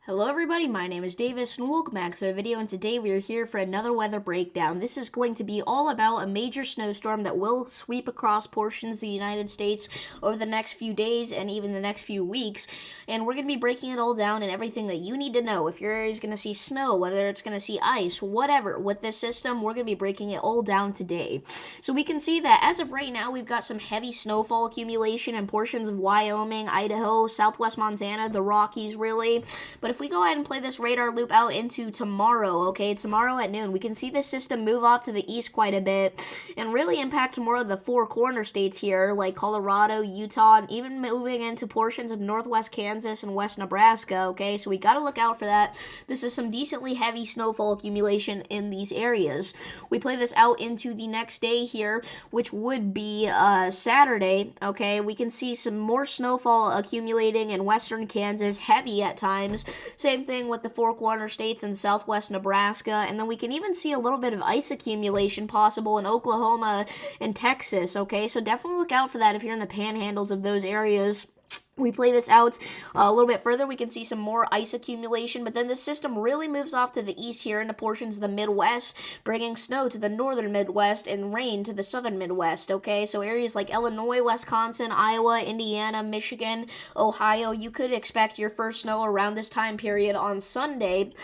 Hello everybody, my name is Davis and welcome back to the video, and today we are here for another weather breakdown. This is going to be all about a major snowstorm that will sweep across portions of the United States over the next few days and even the next few weeks, and we're going to be breaking it all down and everything that you need to know. If your area is going to see snow, whether it's going to see ice, whatever, with this system, we're going to be breaking it all down today. So we can see that as of right now, we've got some heavy snowfall accumulation in portions of Wyoming, Idaho, southwest Montana, the Rockies really, but if we go ahead and play this radar loop out into tomorrow, okay, tomorrow at noon, we can see this system move off to the east quite a bit and really impact more of the four corner states here, like Colorado, Utah, and even moving into portions of northwest Kansas and west Nebraska, okay, so we got to look out for that. This is some decently heavy snowfall accumulation in these areas. We play this out into the next day here, which would be Saturday, okay, we can see some more snowfall accumulating in western Kansas, heavy at times. Same thing with the four corner states in southwest Nebraska, and then we can even see a little bit of ice accumulation possible in Oklahoma and Texas, okay? So definitely look out for that if you're in the panhandles of those areas. We play this out a little bit further, we can see some more ice accumulation, but then the system really moves off to the east here into portions of the Midwest, bringing snow to the northern Midwest and rain to the southern Midwest, okay? So areas like Illinois, Wisconsin, Iowa, Indiana, Michigan, Ohio, you could expect your first snow around this time period on Sunday,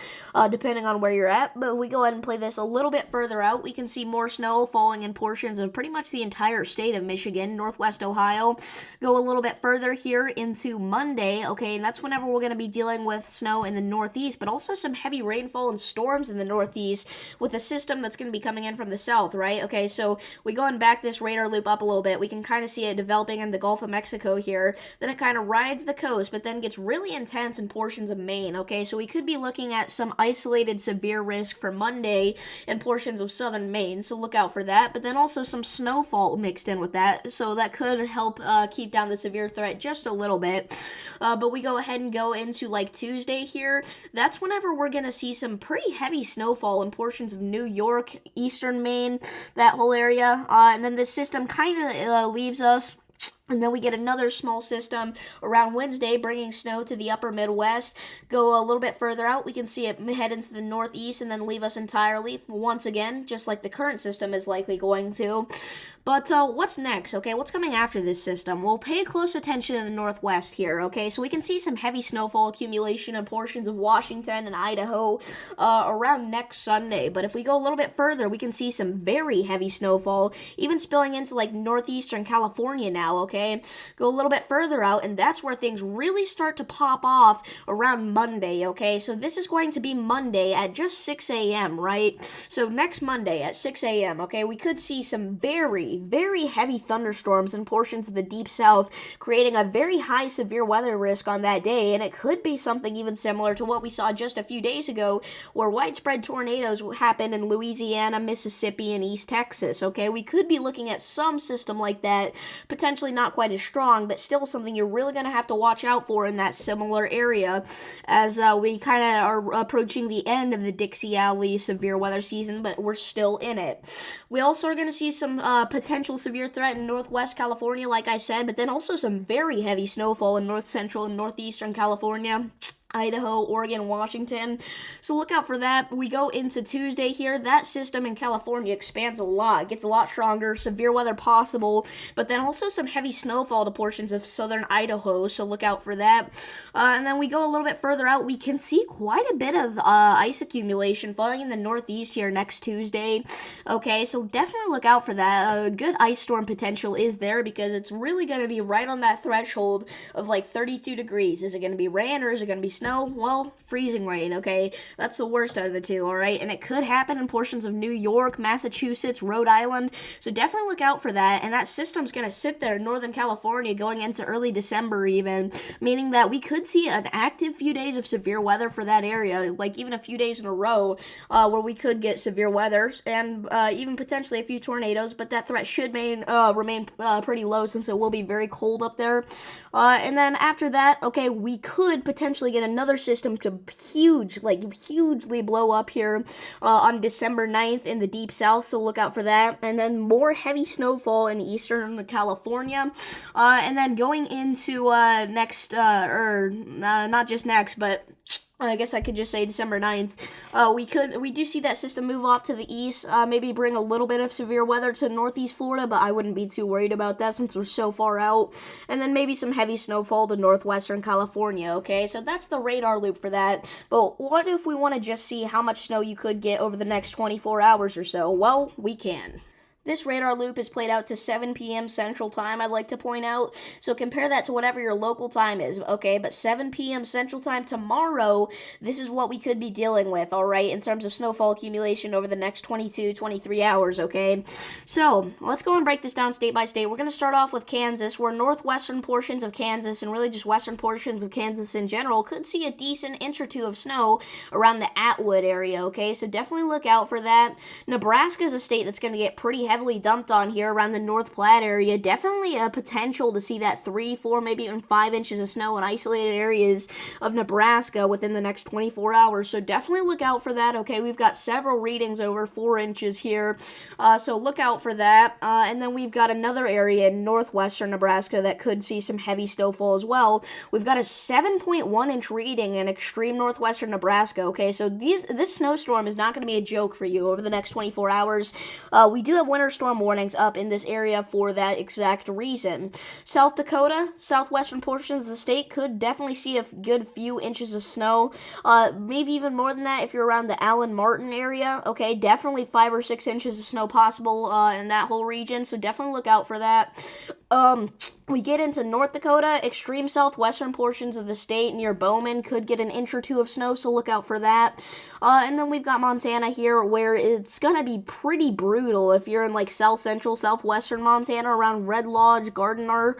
depending on where you're at, but we go ahead and play this a little bit further out. We can see more snow falling in portions of pretty much the entire state of Michigan, northwest Ohio. Go a little bit further here into Monday, okay, and that's whenever we're going to be dealing with snow in the northeast, but also some heavy rainfall and storms in the northeast with a system that's going to be coming in from the south, right? Okay, so we go and back this radar loop up a little bit. We can kind of see it developing in the Gulf of Mexico here. Then it kind of rides the coast, but then gets really intense in portions of Maine, okay? So we could be looking at some isolated severe risk for Monday in portions of southern Maine, so look out for that, but then also some snowfall mixed in with that, so that could help keep down the severe threat just a little bit. But we go ahead and go into like Tuesday here. That's whenever we're going to see some pretty heavy snowfall in portions of New York, eastern Maine, that whole area. And then this system kind of leaves us. And then we get another small system around Wednesday, bringing snow to the upper Midwest. Go a little bit further out, we can see it head into the northeast and then leave us entirely, once again, just like the current system is likely going to. But what's next, okay? What's coming after this system? Well, pay close attention to the northwest here, okay? So we can see some heavy snowfall accumulation in portions of Washington and Idaho around next Sunday. But if we go a little bit further, we can see some very heavy snowfall, even spilling into like northeastern California now, okay? Go a little bit further out, and that's where things really start to pop off around Monday, okay? So this is going to be Monday at just 6 a.m., right? So next Monday at 6 a.m., okay, we could see some very heavy thunderstorms in portions of the deep south, creating a very high severe weather risk on that day, and it could be something even similar to what we saw just a few days ago, where widespread tornadoes happened in Louisiana, Mississippi, and East Texas, okay? We could be looking at some system like that, potentially not quite as strong, but still something you're really going to have to watch out for in that similar area, as we kind of are approaching the end of the Dixie Alley severe weather season, but we're still in it. We also are going to see some potential severe threat in northwest California, like I said, but then also some very heavy snowfall in north central and northeastern California, Idaho, Oregon, Washington. So look out for that. We go into Tuesday here. That system in California expands a lot, gets a lot stronger, severe weather possible, but then also some heavy snowfall to portions of southern Idaho, so look out for that. And then we go a little bit further out. We can see quite a bit of ice accumulation falling in the northeast here next Tuesday. Okay, so definitely look out for that. Good ice storm potential is there because it's really going to be right on that threshold of like 32 degrees. Is it going to be rain or is it going to be snow? Well, freezing rain, okay? That's the worst of the two, alright? And it could happen in portions of New York, Massachusetts, Rhode Island, so definitely look out for that. And that system's going to sit there in Northern California going into early December even, meaning that we could see an active few days of severe weather for that area, like even a few days in a row where we could get severe weather and even potentially a few tornadoes, but that threat should remain pretty low since it will be very cold up there. And then after that, okay, we could potentially get another system to hugely blow up here on December 9th in the deep south, so look out for that. And then more heavy snowfall in eastern California. And then going into not just next, but I guess I could just say December 9th. We do see that system move off to the east, maybe bring a little bit of severe weather to northeast Florida, but I wouldn't be too worried about that since we're so far out. And then maybe some heavy snowfall to northwestern California, okay? So that's the radar loop for that. But what if we want to just see how much snow you could get over the next 24 hours or so? Well, we can. This radar loop is played out to 7 p.m. Central Time, I'd like to point out. So compare that to whatever your local time is, okay? But 7 p.m. Central Time tomorrow, this is what we could be dealing with, all right, in terms of snowfall accumulation over the next 22, 23 hours, okay? So let's go and break this down state by state. We're going to start off with Kansas, where northwestern portions of Kansas and really just western portions of Kansas in general could see a decent inch or two of snow around the Atwood area, okay? So definitely look out for that. Nebraska is a state that's going to get pretty heavily dumped on here around the North Platte area. Definitely a potential to see that 3, 4, maybe even 5 inches of snow in isolated areas of Nebraska within the next 24 hours. So definitely look out for that. Okay, we've got several readings over 4 inches here. So look out for that. And then we've got another area in northwestern Nebraska that could see some heavy snowfall as well. We've got a 7.1 inch reading in extreme northwestern Nebraska. Okay, so this snowstorm is not going to be a joke for you over the next 24 hours. We do have winter storm warnings up in this area for that exact reason. South Dakota, southwestern portions of the state could definitely see a good few inches of snow. Maybe even more than that if you're around the Allen Martin area. Okay, definitely 5 or 6 inches of snow possible in that whole region, so definitely look out for that. We get into North Dakota, extreme southwestern portions of the state near Bowman could get an inch or two of snow, so look out for that. And then we've got Montana here, where it's gonna be pretty brutal if you're in like south central, southwestern Montana around Red Lodge, Gardiner.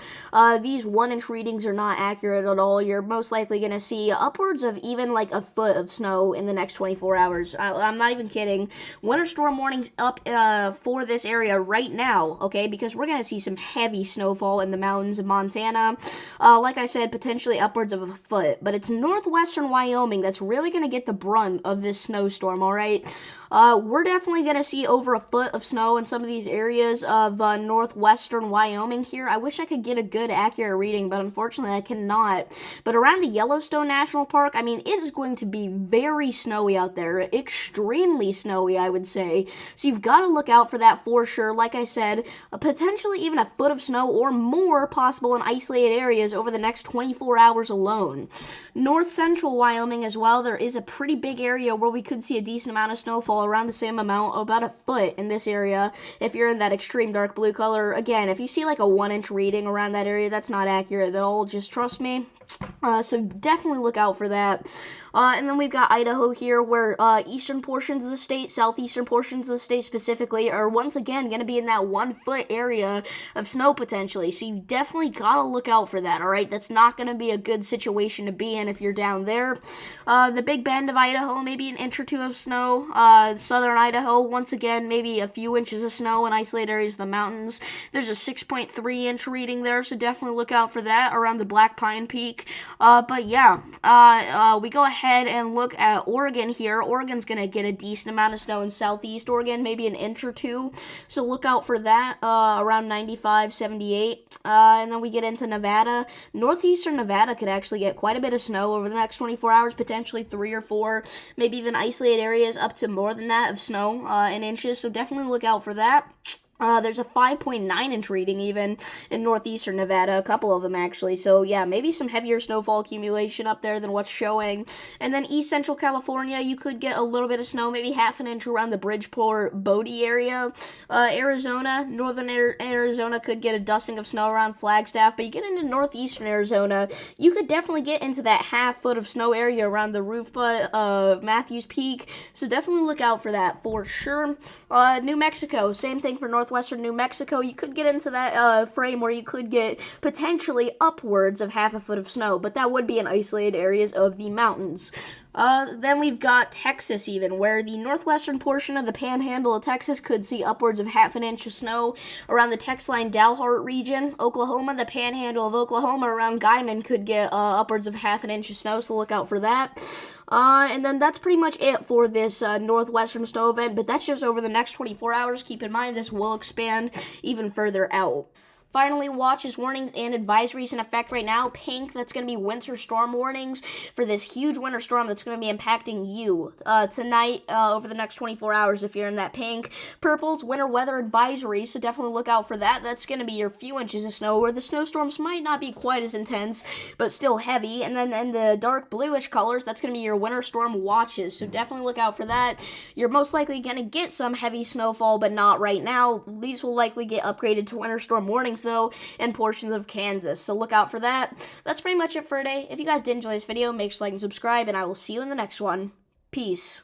These 1 inch readings are not accurate at all. You're most likely gonna see upwards of even like a foot of snow in the next 24 hours. I'm not even kidding. Winter storm warnings up for this area right now, okay, because we're gonna see some heavy snowfall in the mountains of Montana. Like I said, potentially upwards of a foot, but it's northwestern Wyoming that's really going to get the brunt of this snowstorm, all right? We're definitely going to see over a foot of snow in some of these areas of northwestern Wyoming here. I wish I could get a good, accurate reading, but unfortunately I cannot. But around the Yellowstone National Park, I mean, it is going to be very snowy out there. Extremely snowy, I would say. So you've got to look out for that for sure. Like I said, potentially even a foot of snow or more possible in isolated areas over the next 24 hours alone. North central Wyoming as well, there is a pretty big area where we could see a decent amount of snowfall, around the same amount, about a foot in this area if you're in that extreme dark blue color. Again, if you see like a 1 inch reading around that area, that's not accurate at all, just trust me. So definitely look out for that. And then we've got Idaho here, where eastern portions of the state, southeastern portions of the state specifically, are once again going to be in that 1 foot area of snow potentially. So you definitely got to look out for that, all right? That's not going to be a good situation to be in if you're down there. The Big Bend of Idaho, maybe an inch or two of snow. Southern Idaho, once again, maybe a few inches of snow in isolated areas of the mountains. There's a 6.3 inch reading there, so definitely look out for that around the Black Pine Peak. But yeah, we go ahead and look at Oregon here. Oregon's going to get a decent amount of snow in southeast Oregon, maybe an inch or two. So look out for that around 95, 78. And then we get into Nevada. Northeastern Nevada could actually get quite a bit of snow over the next 24 hours, potentially 3 or 4, maybe even isolated areas up to more than that of snow in inches. So definitely look out for that. There's a 5.9 inch reading even in northeastern Nevada, a couple of them actually. So yeah, maybe some heavier snowfall accumulation up there than what's showing. And then east central California, you could get a little bit of snow, maybe half an inch around the Bridgeport, Bodie area. Arizona, northern Arizona could get a dusting of snow around Flagstaff, but you get into northeastern Arizona, you could definitely get into that half foot of snow area around the roof butt of Matthews Peak. So definitely look out for that for sure. New Mexico, same thing for northwestern New Mexico. You could get into that frame where you could get potentially upwards of half a foot of snow, but that would be in isolated areas of the mountains. Then we've got Texas even, where the northwestern portion of the panhandle of Texas could see upwards of half an inch of snow around the Texline-Dalhart region. Oklahoma, the panhandle of Oklahoma around Guyman could get upwards of half an inch of snow, so look out for that. And then that's pretty much it for this northwestern snow event, but that's just over the next 24 hours. Keep in mind, this will expand even further out. Finally, watches, warnings, and advisories in effect right now. Pink, that's going to be winter storm warnings for this huge winter storm that's going to be impacting you tonight over the next 24 hours if you're in that pink. Purple's winter weather advisory, so definitely look out for that. That's going to be your few inches of snow, where the snowstorms might not be quite as intense, but still heavy. And then in the dark bluish colors, that's going to be your winter storm watches, so definitely look out for that. You're most likely going to get some heavy snowfall, but not right now. These will likely get upgraded to winter storm warnings, though, in portions of Kansas, so look out for that. That's pretty much it for today. If you guys did enjoy this video, make sure to like and subscribe, and I will see you in the next one. Peace.